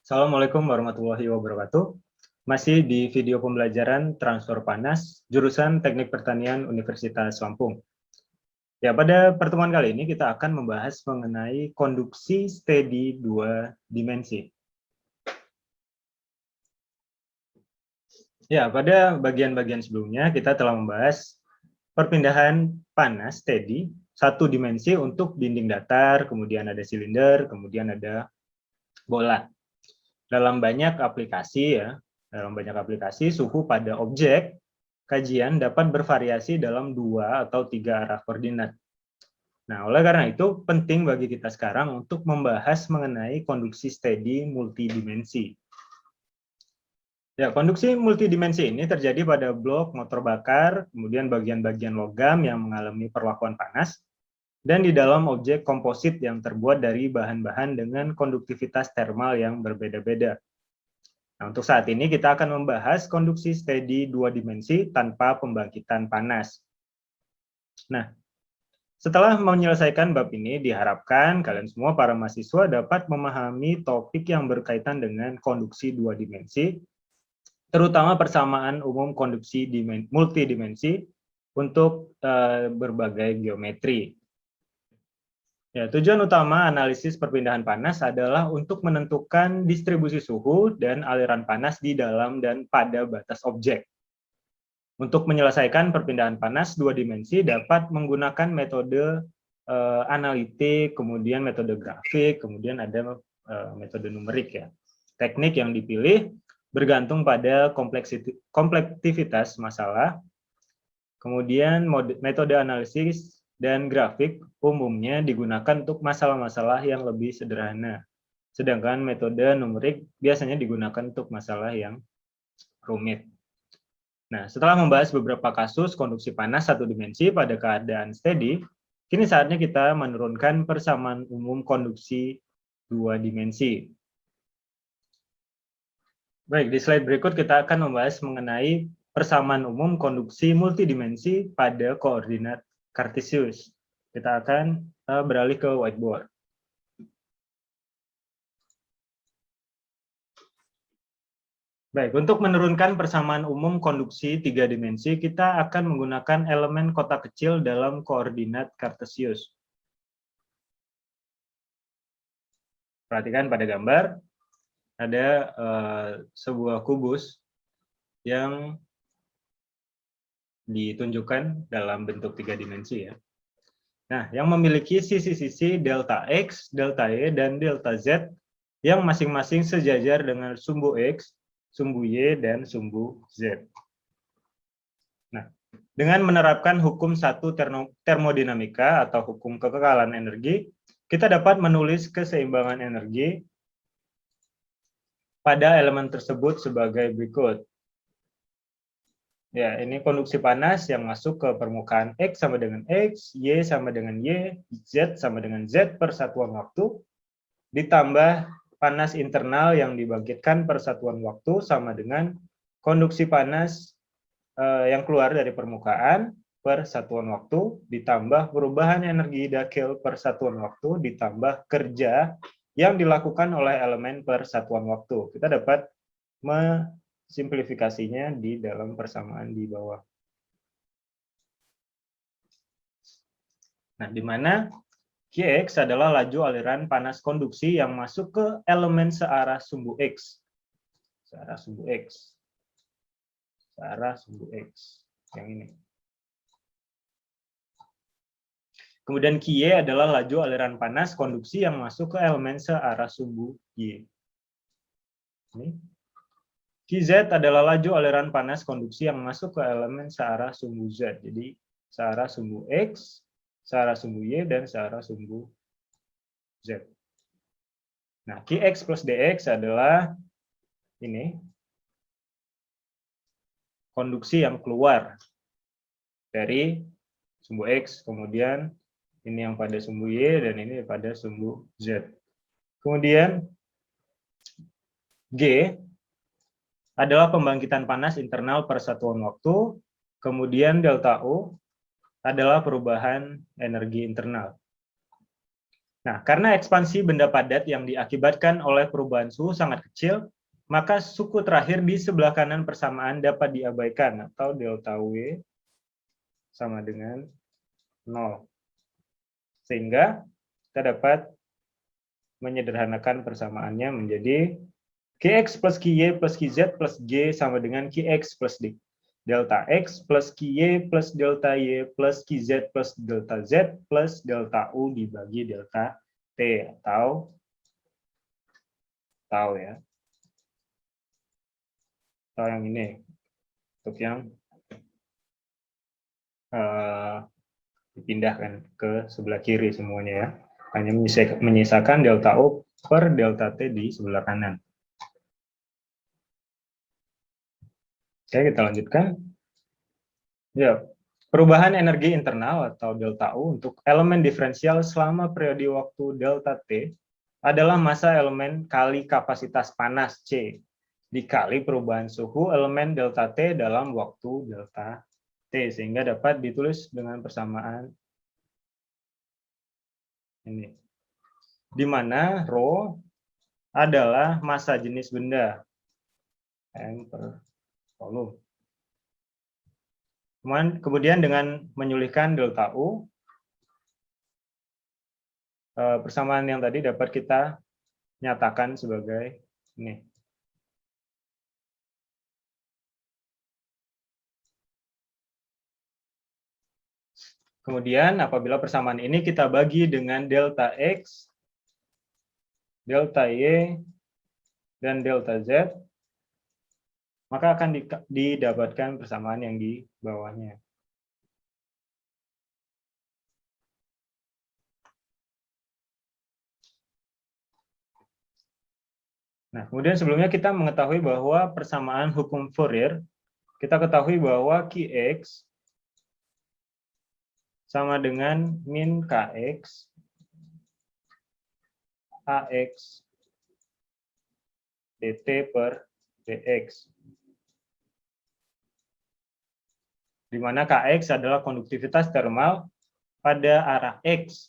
Assalamualaikum warahmatullahi wabarakatuh. Masih di video pembelajaran transfer panas, jurusan Teknik Pertanian Universitas Lampung. Ya, pada pertemuan kali ini kita akan membahas mengenai konduksi steady dua dimensi. Ya, pada bagian-bagian sebelumnya kita telah membahas perpindahan panas steady satu dimensi untuk dinding datar, kemudian ada silinder, kemudian ada bola. Dalam banyak aplikasi suhu pada objek kajian dapat bervariasi dalam 2 atau 3 arah koordinat. Nah, oleh karena itu penting bagi kita sekarang untuk membahas mengenai konduksi steady multidimensi. Ya, konduksi multidimensi ini terjadi pada blok motor bakar, kemudian bagian-bagian logam yang mengalami perlakuan panas, dan di dalam objek komposit yang terbuat dari bahan-bahan dengan konduktivitas termal yang berbeda-beda. Nah, untuk saat ini kita akan membahas konduksi steady dua dimensi tanpa pembangkitan panas. Nah, setelah menyelesaikan bab ini, diharapkan kalian semua para mahasiswa dapat memahami topik yang berkaitan dengan konduksi dua dimensi, terutama persamaan umum konduksi multidimensi untuk berbagai geometri. Ya, tujuan utama analisis perpindahan panas adalah untuk menentukan distribusi suhu dan aliran panas di dalam dan pada batas objek. Untuk menyelesaikan perpindahan panas dua dimensi dapat menggunakan metode analitik, kemudian metode grafik, kemudian ada metode numerik ya. Teknik yang dipilih bergantung pada komplektivitas masalah. Kemudian metode analisis dan grafik umumnya digunakan untuk masalah-masalah yang lebih sederhana. Sedangkan metode numerik biasanya digunakan untuk masalah yang rumit. Nah, setelah membahas beberapa kasus konduksi panas satu dimensi pada keadaan steady, kini saatnya kita menurunkan persamaan umum konduksi dua dimensi. Baik, di slide berikut kita akan membahas mengenai persamaan umum konduksi multidimensi pada koordinat Cartesius. Kita akan beralih ke whiteboard. Baik, untuk menurunkan persamaan umum konduksi tiga dimensi, kita akan menggunakan elemen kotak kecil dalam koordinat Cartesius. Perhatikan pada gambar, ada sebuah kubus yang ditunjukkan dalam bentuk tiga dimensi ya. Nah, yang memiliki sisi-sisi delta X, delta Y, dan delta Z yang masing-masing sejajar dengan sumbu X, sumbu Y, dan sumbu Z. Nah, dengan menerapkan hukum satu termodinamika atau hukum kekekalan energi, kita dapat menulis keseimbangan energi pada elemen tersebut sebagai berikut. Ya, ini konduksi panas yang masuk ke permukaan X sama dengan X, Y sama dengan Y, Z sama dengan Z per satuan waktu, ditambah panas internal yang dibangkitkan per satuan waktu sama dengan konduksi panas yang keluar dari permukaan per satuan waktu, ditambah perubahan energi Dackel per satuan waktu, ditambah kerja yang dilakukan oleh elemen per satuan waktu. Kita dapat simplifikasinya di dalam persamaan di bawah. Nah, di mana Qx adalah laju aliran panas konduksi yang masuk ke elemen searah sumbu X. Searah sumbu X. Searah sumbu X. Yang ini. Kemudian Qy adalah laju aliran panas konduksi yang masuk ke elemen searah sumbu Y. Ini. Qz adalah laju aliran panas konduksi yang masuk ke elemen searah sumbu Z. Jadi searah sumbu X, searah sumbu Y, dan searah sumbu Z. Nah, Qx plus Dx adalah ini konduksi yang keluar dari sumbu X, kemudian ini yang pada sumbu Y, dan ini pada sumbu Z. Kemudian G adalah pembangkitan panas internal per satuan waktu, kemudian delta U adalah perubahan energi internal. Nah, karena ekspansi benda padat yang diakibatkan oleh perubahan suhu sangat kecil, maka suku terakhir di sebelah kanan persamaan dapat diabaikan, atau delta W sama dengan 0. Sehingga kita dapat menyederhanakan persamaannya menjadi Qx plus Qy plus Qz plus G sama dengan Qx plus delta X plus Qy plus delta Y plus Qz plus delta Z plus delta U dibagi delta T, atau ya. Atau yang ini, untuk yang dipindahkan ke sebelah kiri semuanya ya. Hanya menyisakan delta U per delta T di sebelah kanan. Oke, kita lanjutkan. Ya, perubahan energi internal atau delta U untuk elemen diferensial selama periode waktu delta T adalah massa elemen kali kapasitas panas C dikali perubahan suhu elemen delta T dalam waktu delta T, sehingga dapat ditulis dengan persamaan ini, di mana rho adalah massa jenis benda M per volume. Kemudian dengan menyulitkan delta U, persamaan yang tadi dapat kita nyatakan sebagai ini. Kemudian apabila persamaan ini kita bagi dengan delta X, delta Y, dan delta Z, maka akan didapatkan persamaan yang di bawahnya. Nah, kemudian sebelumnya kita mengetahui bahwa persamaan hukum Fourier, kita ketahui bahwa Qx sama dengan min Kx Ax dt per dx. Di mana Kx adalah konduktivitas termal pada arah X.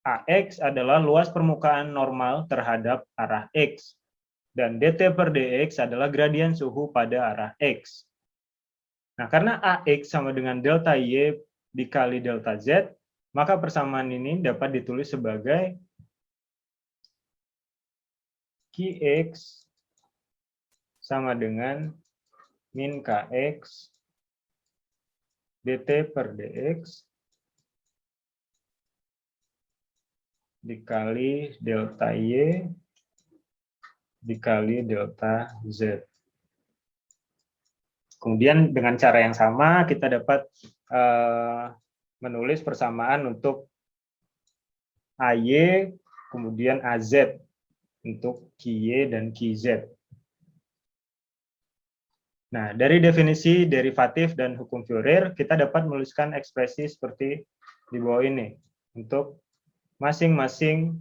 Ax adalah luas permukaan normal terhadap arah X. Dan dt per dx adalah gradien suhu pada arah X. Nah, karena Ax sama dengan delta Y dikali delta Z, maka persamaan ini dapat ditulis sebagai Qx sama dengan min Kx dt per dx dikali delta Y dikali delta Z. Kemudian dengan cara yang sama kita dapat menulis persamaan untuk AY, kemudian AZ untuk QY dan QZ. Nah, dari definisi derivatif dan hukum Fourier, kita dapat menuliskan ekspresi seperti di bawah ini untuk masing-masing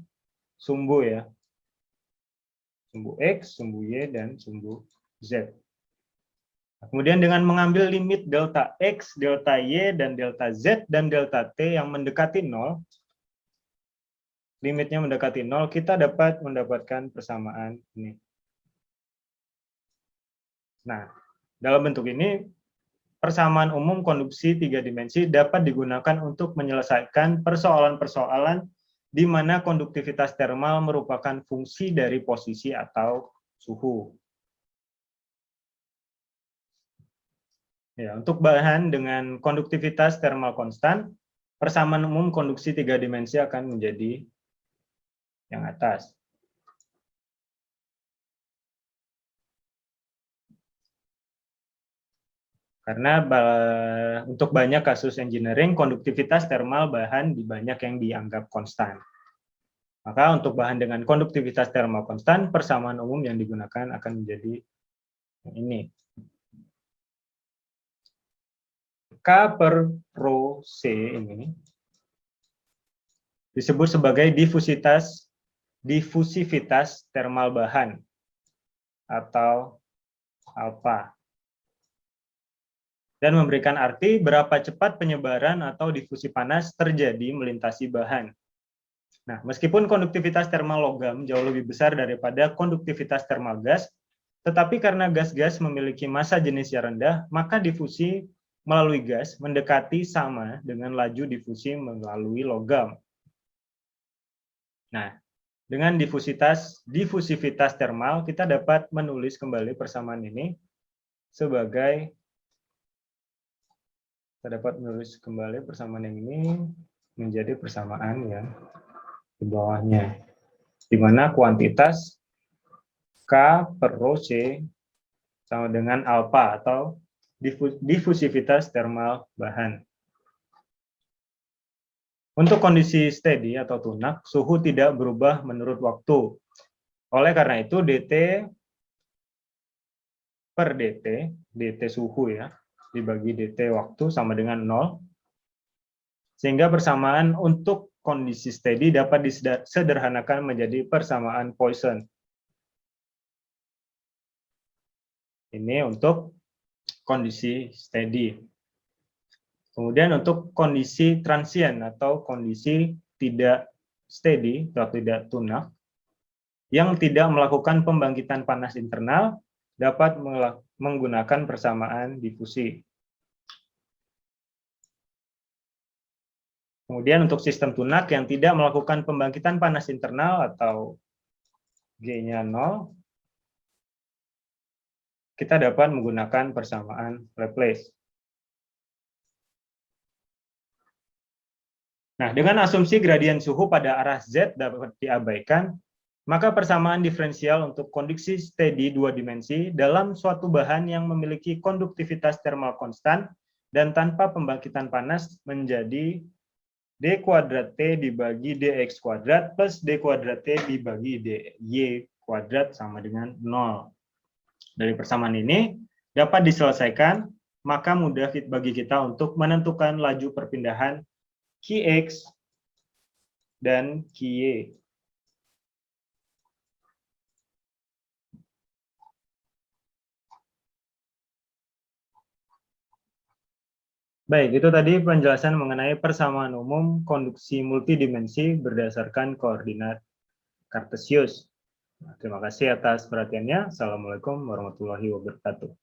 sumbu ya. Sumbu X, sumbu Y, dan sumbu Z. Kemudian dengan mengambil limit delta X, delta Y, dan delta Z, dan delta T yang mendekati 0, limitnya mendekati 0, kita dapat mendapatkan persamaan ini. Nah, dalam bentuk ini, persamaan umum konduksi 3 dimensi dapat digunakan untuk menyelesaikan persoalan-persoalan di mana konduktivitas termal merupakan fungsi dari posisi atau suhu. Ya, untuk bahan dengan konduktivitas termal konstan, persamaan umum konduksi 3 dimensi akan menjadi yang atas. Karena untuk banyak kasus engineering, konduktivitas termal bahan banyak yang dianggap konstan. Maka untuk bahan dengan konduktivitas termal konstan, persamaan umum yang digunakan akan menjadi ini. K per rho C ini disebut sebagai difusivitas termal bahan atau alfa, dan memberikan arti berapa cepat penyebaran atau difusi panas terjadi melintasi bahan. Nah, meskipun konduktivitas termal logam jauh lebih besar daripada konduktivitas termal gas, tetapi karena gas-gas memiliki massa jenis yang rendah, maka difusi melalui gas mendekati sama dengan laju difusi melalui logam. Nah, dengan difusivitas termal, kita dapat menulis kembali persamaan ini sebagai, kita dapat menulis kembali persamaan yang ini menjadi persamaan yang di bawahnya, di mana kuantitas K per rho C sama dengan alfa atau difusivitas termal bahan. Untuk kondisi steady atau tunak, suhu tidak berubah menurut waktu. Oleh karena itu, dt per dt suhu ya, dibagi dt waktu sama dengan 0, sehingga persamaan untuk kondisi steady dapat disederhanakan menjadi persamaan Poisson. Ini untuk kondisi steady. Kemudian untuk kondisi transient atau kondisi tidak steady atau tidak tunak, yang tidak melakukan pembangkitan panas internal, dapat menggunakan persamaan difusi. Kemudian untuk sistem tunak yang tidak melakukan pembangkitan panas internal atau G-nya 0, kita dapat menggunakan persamaan Laplace. Nah, dengan asumsi gradien suhu pada arah Z dapat diabaikan, maka persamaan diferensial untuk kondisi steady dua dimensi dalam suatu bahan yang memiliki konduktivitas termal konstan dan tanpa pembangkitan panas menjadi d kuadrat T dibagi dx kuadrat plus d kuadrat T dibagi dy kuadrat sama dengan 0. Dari persamaan ini dapat diselesaikan, maka mudah bagi kita untuk menentukan laju perpindahan Qx dan Qy. Baik, itu tadi penjelasan mengenai persamaan umum konduksi multidimensi berdasarkan koordinat Kartesius. Terima kasih atas perhatiannya. Assalamualaikum warahmatullahi wabarakatuh.